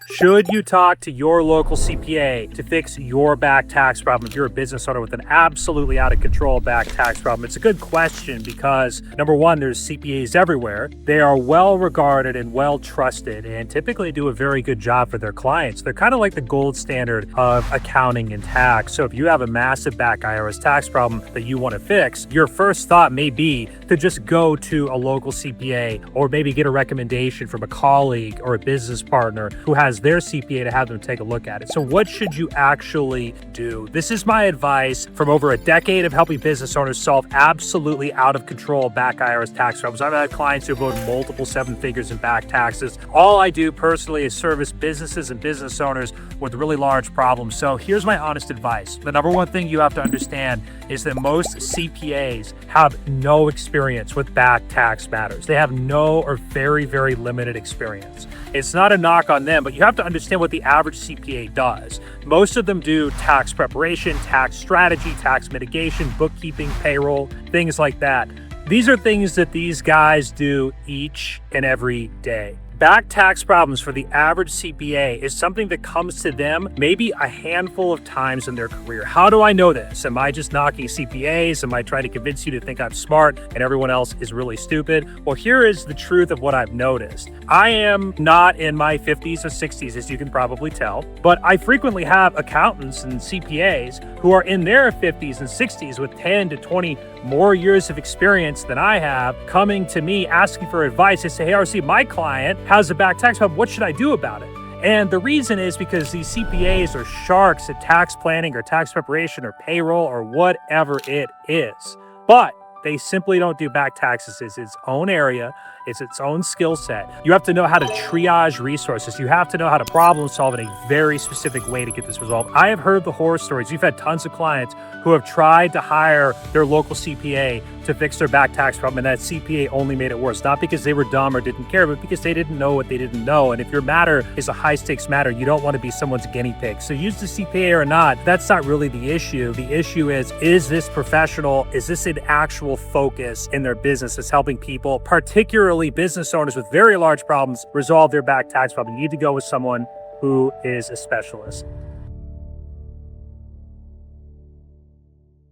Should you talk to your local CPA to fix your back tax problem if you're a business owner with an absolutely out of control back tax problem? It's a good question because, number one, there's CPAs everywhere. They are well regarded and well trusted and typically do a very good job for their clients. They're kind of like the gold standard of accounting and tax. So if you have a massive back IRS tax problem that you want to fix, your first thought may be to just go to a local CPA or maybe get a recommendation from a colleague or a business partner who has their CPA to have them take a look at it. So what should you actually do? This is my advice from over a decade of helping business owners solve absolutely out of control back IRS tax problems. I've had clients who have owed multiple seven figures in back taxes. All I do personally is service businesses and business owners with really large problems. So here's my honest advice. The number one thing you have to understand is that most CPAs have no experience with back tax matters. They have no or very, very limited experience. It's not a knock on them, but you have to understand what the average CPA does. Most of them do tax preparation, tax strategy, tax mitigation, bookkeeping, payroll, things like that. These are things that these guys do each and every day. Back tax problems for the average CPA is something that comes to them maybe a handful of times in their career. How do I know this? Am I just knocking CPAs? Am I trying to convince you to think I'm smart and everyone else is really stupid? Well, here is the truth of what I've noticed. I am not in my 50s or 60s, as you can probably tell, but I frequently have accountants and CPAs who are in their 50s and 60s with 10 to 20 more years of experience than I have coming to me asking for advice. They say, hey, RC, my client has a back tax problem. What should I do about it? And the reason is because these CPAs are sharks at tax planning or tax preparation or payroll or whatever it is. But they simply don't do back taxes. It's its own area. It's its own skill set. You have to know how to triage resources. You have to know how to problem solve in a very specific way to get this resolved. I have heard the horror stories. We've had tons of clients who have tried to hire their local CPA to fix their back tax problem, and that CPA only made it worse. Not because they were dumb or didn't care, but because they didn't know what they didn't know. And if your matter is a high-stakes matter, you don't want to be someone's guinea pig. So use the CPA or not, that's not really the issue. The issue is this professional? Is this an actual focus in their business that's helping people, particularly business owners with very large problems, resolve their back tax problem? You need to go with someone who is a specialist.